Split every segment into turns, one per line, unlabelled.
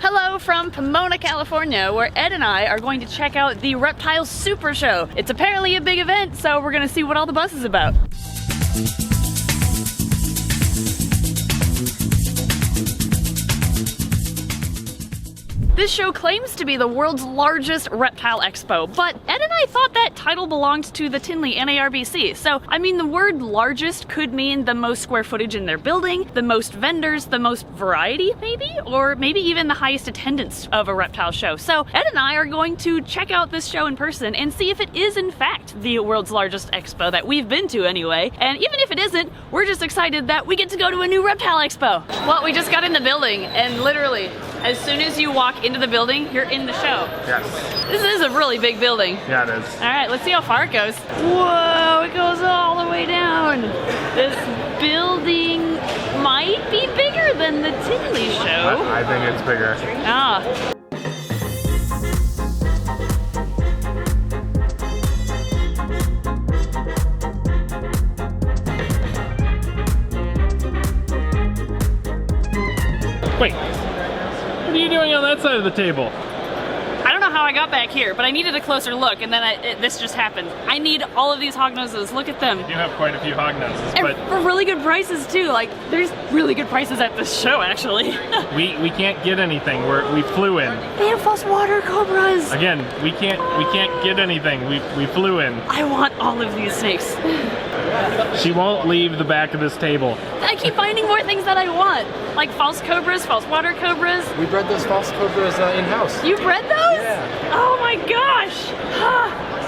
Hello from Pomona, California, where Ed and I are going to check out the Reptile Super Show. It's apparently a big event, so we're gonna see what all the buzz is about. This show claims to be the world's largest reptile expo, but Ed and I thought that title belonged to the Tinley NARBC. So, I mean, the word largest could mean the most square footage in their building, the most vendors, the most variety, maybe? Or maybe even the highest attendance of a reptile show. So, Ed and I are going to check out this show in person and see if it is, in fact, the world's largest expo that we've been to anyway. And even if it isn't, we're just excited that we get to go to a new reptile expo. Well, we just got in the building, and literally, as soon as you walk into the building, you're in the show.
Yes.
This is a really big building.
Yeah, it is.
All right, let's see how far it goes. Whoa, it goes all the way down. This building might be bigger than the Tinley show.
I think it's bigger.
Ah.
Wait. What are you doing on that side of the table?
I don't know how I got back here, but I needed a closer look, and then this just happened. I need all of these hognoses. Look at them.
You have quite a few hognoses,
And
but
for really good prices too. Like, there's really good prices at this show, actually.
we can't get anything. We flew in.
They have false water cobras.
Again, we can't get anything. We flew in.
I want all of these snakes.
She won't leave the back of this table.
I keep finding more things that I want. Like false cobras, false water cobras.
We bred those false cobras in-house.
You bred those?
Yeah.
Oh my gosh.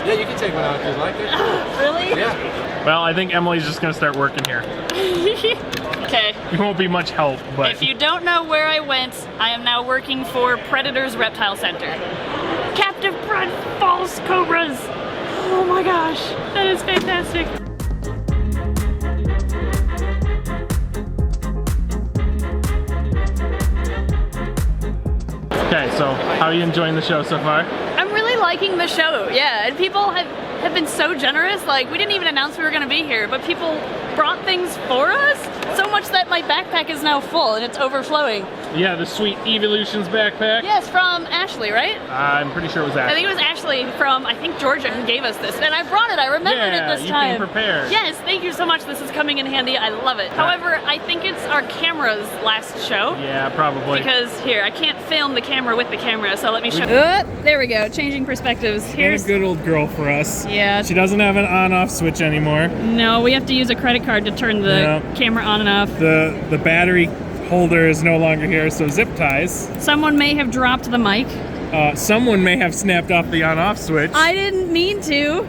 Yeah, you can take one out if you'd like it.
Really?
Yeah.
Well, I think Emily's just gonna start working here.
Okay.
You won't be much help, but
If you don't know where I went, I am now working for Predator's Reptile Center. Captive bred false cobras. Oh my gosh. That is fantastic.
okay, so how are you enjoying the show so far?
I'm really liking the show, yeah, and people have been so generous. Like, we didn't even announce we were gonna be here, but people brought things for us, so much that my backpack is now full and it's overflowing.
Yeah, the sweet Evolutions backpack.
Yes, from Ashley, right?
I'm pretty sure it was
I
Ashley.
think it was Ashley from, I think, Georgia, who gave us this, and I brought it, I remembered it this time.
Yeah, you came prepared.
Yes, thank you so much, this is coming in handy, I love it. However, I think it's our camera's last show.
Yeah, probably.
Because, here, I can't film the camera with the camera, so let me show you. There we go, changing perspectives. Here's,
a good old girl for us.
yeah.
She doesn't have an on-off switch anymore.
No, we have to use a credit card to turn the camera on and off.
The battery holder is no longer here, so zip ties.
Someone may have dropped the mic.
Someone may have snapped off the on-off switch.
I didn't mean to.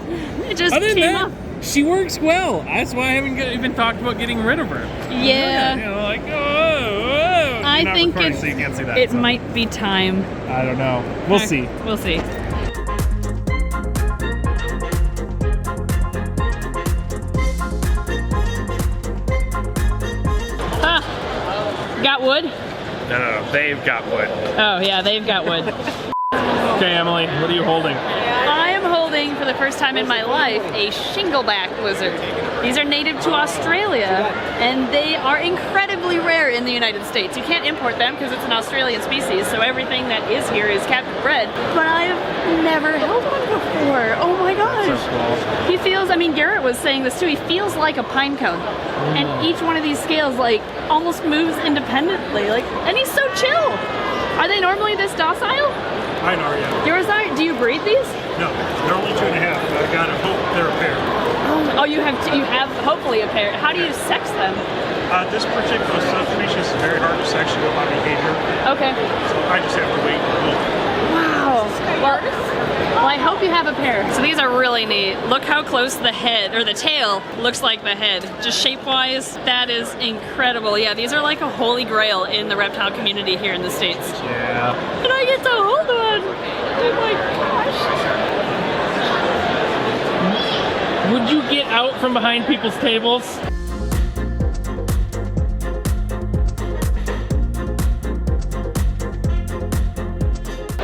It just
Other than
came
that,
off.
she works well. That's why I haven't even talked about getting rid of her.
Yeah.
You know, like, whoa.
I
You're not
think
recording, so you can't see that,
it
so.
might be time.
I don't know. We'll see.
We'll see. Got wood?
No, they've got wood.
Oh yeah, they've got wood.
Okay, Emily, what are you holding?
I am holding, for the first time in my life, a shingleback lizard. These are native to Australia, and they are incredibly rare in the United States. You can't import them because it's an Australian species, so everything that is here is captive bred. But I've never held one before. Oh my gosh.
So cool.
He feels, I mean, Garrett was saying this too, he feels like a pine cone. And each one of these scales, like, almost moves independently. Like, and he's so chill. Are they normally this docile?
Mine are, yeah.
Yours are? Do you breed these?
No, they're only 2.5. I gotta hope they're a pair.
Oh, you have hopefully a pair. How do you sex them?
This particular subspecies is very hard to section with my behavior,
Okay.
so I just have to wait and look.
Wow. Well, I hope you have a pair. So these are really neat. Look how close the head, or the tail, looks like the head. Just shape-wise, that is incredible. Yeah, these are like a holy grail in the reptile community here in the States.
Yeah.
And I get to hold one. Oh my gosh.
Would you get out from behind people's tables?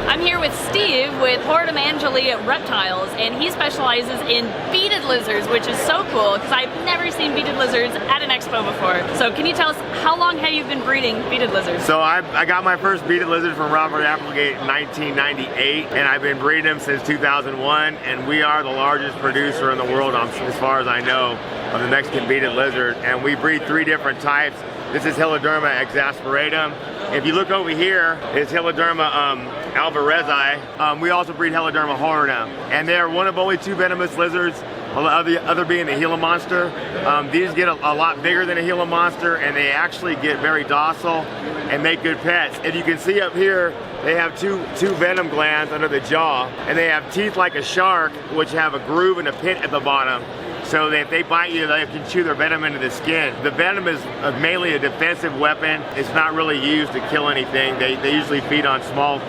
I'm here with Steve with Hortum Angeli Reptiles, and he specializes in beaded lizards, which is so cool because I've never never seen beaded lizards at an expo before. So can you tell us, how long have you been breeding beaded lizards?
So I got my first beaded lizard from Robert Applegate in 1998, and I've been breeding them since 2001, and we are the largest producer in the world, as far as I know, of the Mexican beaded lizard, and we breed 3 different types. This is Heloderma exasperatum. If you look over here, it's Heloderma alvarezi. We also breed Heloderma horridum, and they're one of only 2 venomous lizards, the other being the Gila monster. These get a lot bigger than a Gila monster, and they actually get very docile and make good pets. If you can see up here, they have two venom glands under the jaw, and they have teeth like a shark, which have a groove and a pit at the bottom. So that if they bite you, they can chew their venom into the skin. The venom is mainly a defensive weapon. It's not really used to kill anything. They usually feed on small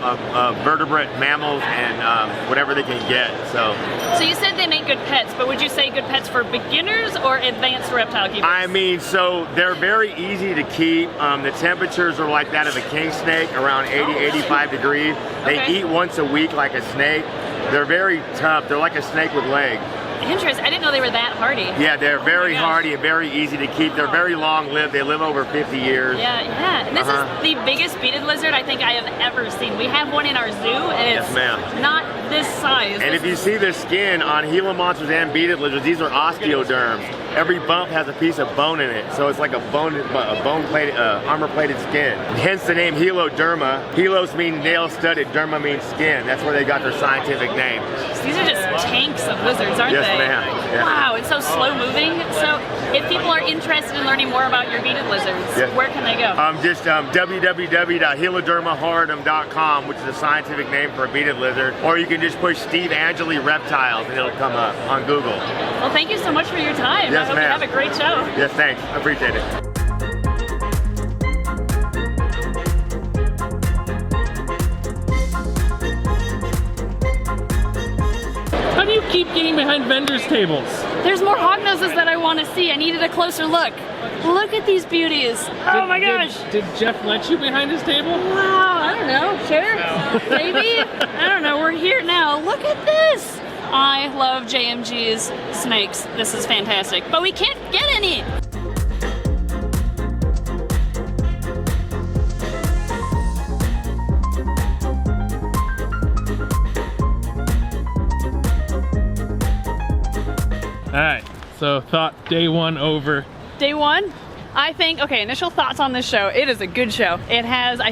vertebrate mammals and whatever they can get. So
you said they make good pets, but would you say good pets for beginners or advanced reptile keepers?
I mean, so they're very easy to keep. The temperatures are like that of a king snake, around 80, 85 degrees. They eat once a week like a snake. They're very tough. They're like a snake with legs.
Interesting. I didn't know they were that hardy.
Yeah, they're very hardy and very easy to keep. They're very long-lived. They live over 50 years.
Yeah. This is the biggest beaded lizard I think I have ever seen. We have one in our zoo, and it's not this size.
And if you see the skin on Gila monsters and beaded lizards, these are osteoderms. Every bump has a piece of bone in it, so it's like a bone-plated, armor-plated skin. Hence the name Heloderma. Helos means nail-studded, derma means skin. That's where they got their scientific name.
These are just tanks of lizards, aren't they?
Yes, ma'am. Yeah.
Wow, it's so slow-moving. So if people are interested in learning more about your beaded lizards, where can they go?
Just www.helodermahorridum.com, which is a scientific name for a beaded lizard, or you can just push Steve Angeli Reptiles and it'll come up on Google.
Well, thank you so much for your time.
Yes,
I hope you have a great show.
Yes, thanks. I appreciate it.
How do you keep getting behind vendors' tables?
There's more hognoses that I want to see. I needed a closer look. Look at these beauties. Oh my gosh.
Did Jeff let you behind his table?
Wow, I don't know. Sure. Maybe. I don't know. We're here now. Look at this. I love JMG's snakes. This is fantastic. But we can't get any.
Alright, so day 1 over.
Day 1? I think, okay, initial thoughts on this show. It is a good show. It has, I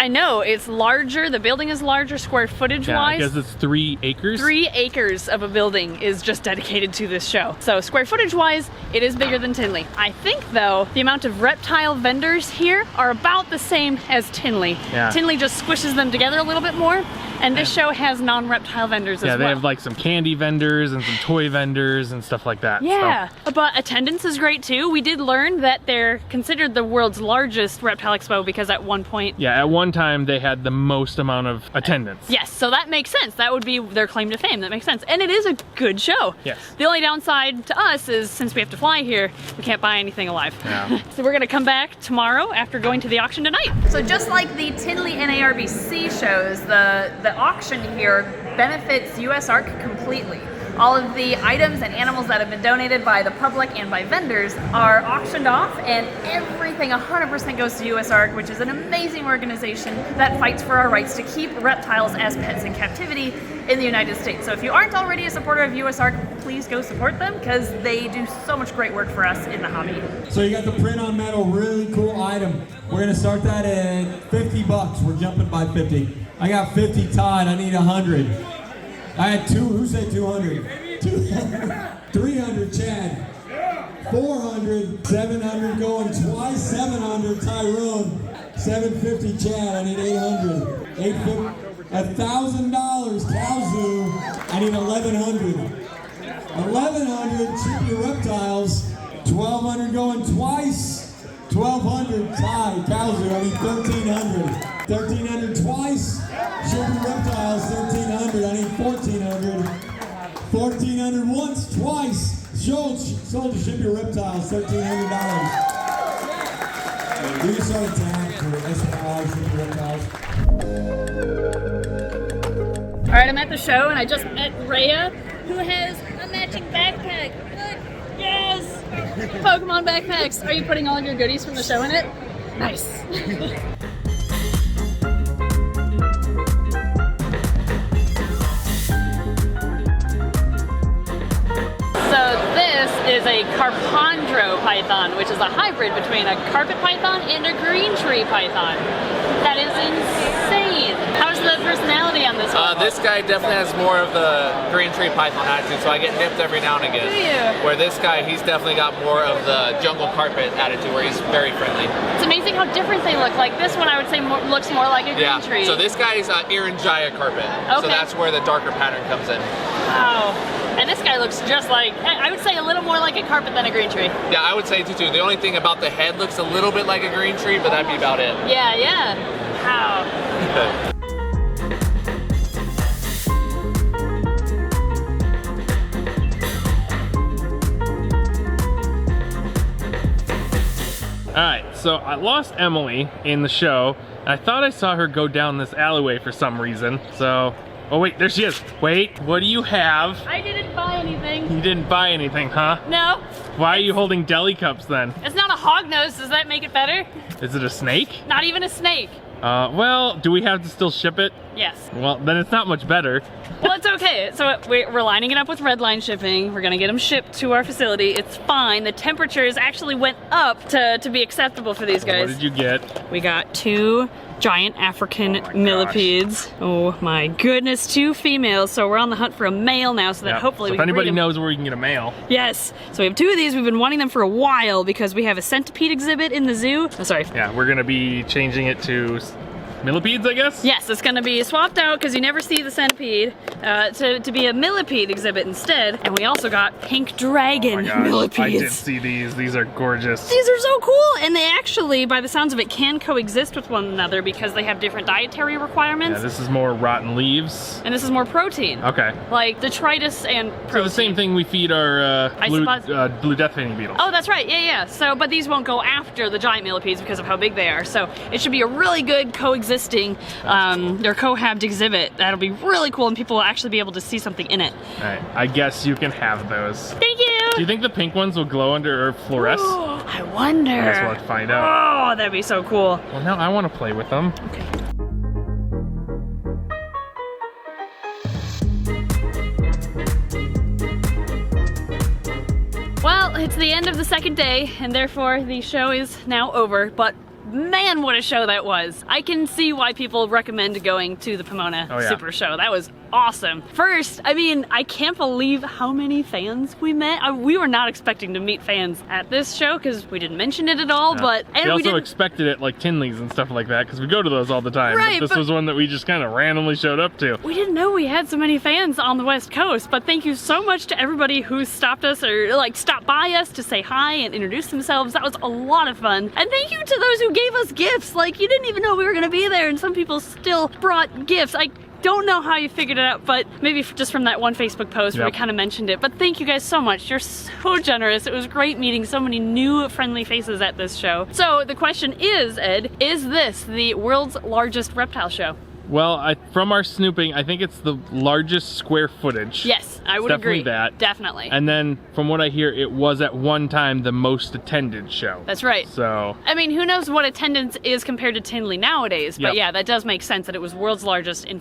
know it's larger, the building is larger square footage wise.
Yeah, because it's 3 acres.
3 acres of a building is just dedicated to this show. So square footage wise, it is bigger than Tinley. I think though, the amount of reptile vendors here are about the same as Tinley.
Yeah.
Tinley just squishes them together a little bit more. And this show has non-reptile vendors as well.
Yeah, they have like some candy vendors and some toy vendors and stuff like that.
Yeah, but attendance is great too. We did learn that they're considered the world's largest reptile expo because at one point...
Yeah, at one time they had the most amount of attendance.
Yes, so that makes sense. That would be their claim to fame. That makes sense. And it is a good show.
Yes.
The only downside to us is since we have to fly here, we can't buy anything alive.
Yeah.
So we're gonna come back tomorrow after going to the auction tonight. So just like the Tinley NARBC shows, the auction here benefits US Ark completely. All of the items and animals that have been donated by the public and by vendors are auctioned off, and everything 100% goes to US Ark, which is an amazing organization that fights for our rights to keep reptiles as pets in captivity in the United States. So if you aren't already a supporter of US Ark, please go support them because they do so much great work for us in the hobby.
So you got the print on metal, really cool item. We're gonna start that at 50 bucks. We're jumping by 50. I got 50 tied, I need 100. I had who said 200? 300, Chad. 400, 700 going twice, 700, Tyrone. 750, Chad, I need 800. 850, $1,000, Kalzu, I need 1,100. 1,100, Chippy Reptiles. 1,200 going twice. 1,200, Ty, Kalzu, I need 1,300. 1,300 twice. Chippy Reptiles, 1,300, I need 1,400. 1,400 once, twice. Sold to Chippy Reptiles, $1,300. We can start a tag for SNR, Chippy Reptiles.
All right, I'm at the show and I just met Raya, who has a matching backpack. Look, yes! Pokemon backpacks. Are you putting all of your goodies from the show in it? Nice. So this is a Carpondro python, which is a hybrid between a carpet python and a green tree python. That is insane. How's the personality on this one?
This guy definitely has more of the green tree python attitude, so I get nipped every now and again.
Do you?
Where this guy, he's definitely got more of the jungle carpet attitude, where he's very friendly.
It's amazing how different they look. Like this one, I would say looks more like a green tree.
So this guy is Iranjaya carpet.
Okay.
So that's where the darker pattern comes in.
Wow. And this guy looks just like, I would say a little more like a carpet than a green tree.
Yeah, I would say too. The only thing about the head looks a little bit like a green tree, but that'd be about it.
Yeah, yeah. Wow.
Alright, so I lost Emily in the show. I thought I saw her go down this alleyway for some reason, so... Oh wait, there she is. Wait, what do you have?
I didn't buy anything.
You didn't buy anything, huh?
No.
Why are you holding deli cups then?
It's not a hognose. Does that make it better?
Is it a snake?
Not even a snake.
Well, do we have to still ship it?
Yes.
Well, then it's not much better.
Well, it's okay. So we're lining it up with Redline shipping. We're gonna get them shipped to our facility. It's fine. The temperatures actually went up to be acceptable for these guys.
What did you get?
We got 2 giant African millipedes. Oh my goodness, 2 females. So we're on the hunt for a male now, so that
Yep.
hopefully
so
we
if
can
anybody
breed 'em.
knows where we can get a male.
Yes. So we have 2 of these. We've been wanting them for a while because we have a centipede exhibit in the zoo. Oh, sorry.
Yeah, we're gonna be changing it to millipedes, I guess?
Yes, it's gonna be swapped out because you never see the centipede to be a millipede exhibit instead. And we also got pink dragon millipedes.
I did see these. These are gorgeous.
These are so cool, and they actually, by the sounds of it, can coexist with one another because they have different dietary requirements.
Yeah, this is more rotten leaves.
And this is more protein.
Okay.
Like detritus and protein.
So the same thing we feed our blue death painting beetles.
Oh, that's right. Yeah, yeah. So, but these won't go after the giant millipedes because of how big they are. So it should be a really good coexisting or cohabbed exhibit. That'll be really cool, and people will actually be able to see something in it.
All right, I guess you can have those.
Thank you.
Do you think the pink ones will glow under or fluoresce?
I wonder.
I guess we'll have to find out.
Oh, that'd be so cool.
Well, now I want to play with them.
Okay. Well, it's the end of the second day, and therefore the show is now over, but man, what a show that was. I can see why people recommend going to the Pomona Super Show. That was awesome. First, I mean, I can't believe how many fans we met. We were not expecting to meet fans at this show because we didn't mention it at all, but...
And we also expected it like Tinley's and stuff like that because we go to those all the time.
Right,
but this was one that we just kind of randomly showed up to.
We didn't know we had so many fans on the West Coast, but thank you so much to everybody who stopped us or like stopped by us to say hi and introduce themselves. That was a lot of fun. And thank you to those who gave us gifts. Like, you didn't even know we were gonna be there, and some people still brought gifts. I don't know how you figured it out, but maybe just from that one Facebook post where we kind of mentioned it. But thank you guys so much. You're so generous. It was great meeting so many new friendly faces at this show. So the question is, Ed, is this the world's largest reptile show?
Well, from our snooping, I think it's the largest square footage.
Yes, I would
definitely
agree.
That.
Definitely.
And then, from what I hear, it was at one time the most attended show.
That's right.
So,
I mean, who knows what attendance is compared to Tinley nowadays, but yeah, that does make sense that it was world's largest in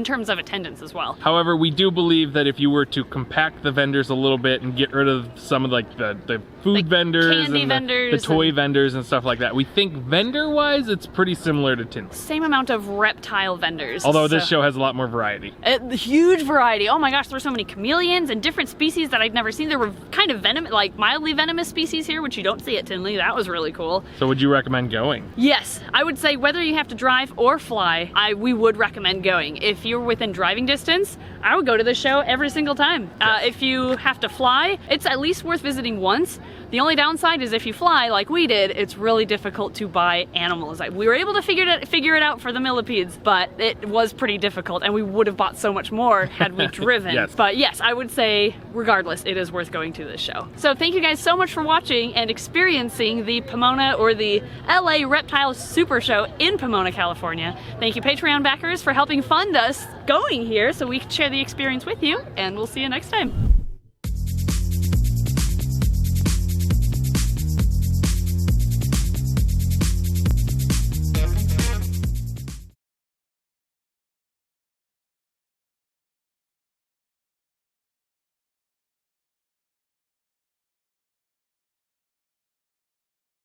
terms of attendance as well.
However, we do believe that if you were to compact the vendors a little bit and get rid of some of like the food vendors
candy
and
vendors
the toy vendors and stuff like that, we think vendor-wise, it's pretty similar to Tinley.
Same amount of reptile vendors.
Although this show has a lot more variety.
Huge variety. Oh my gosh, there's so many chameleons and different species that I'd never seen. There were kind of like mildly venomous species here, which you don't see at Tinley. That was really cool.
So would you recommend going?
Yes, I would say whether you have to drive or fly, we would recommend going. If you're within driving distance, I would go to the show every single time. If you have to fly, it's at least worth visiting once. The only downside is if you fly like we did, it's really difficult to buy animals. We were able to figure it out for the millipedes, but it was pretty difficult, and we would have bought so much more had we driven.
Yes.
But yes, I would say regardless, it is worth going to this show. So thank you guys so much for watching and experiencing the Pomona or the LA Reptile Super Show in Pomona, California. Thank you Patreon backers for helping fund us going here so we can share the experience with you, and we'll see you next time.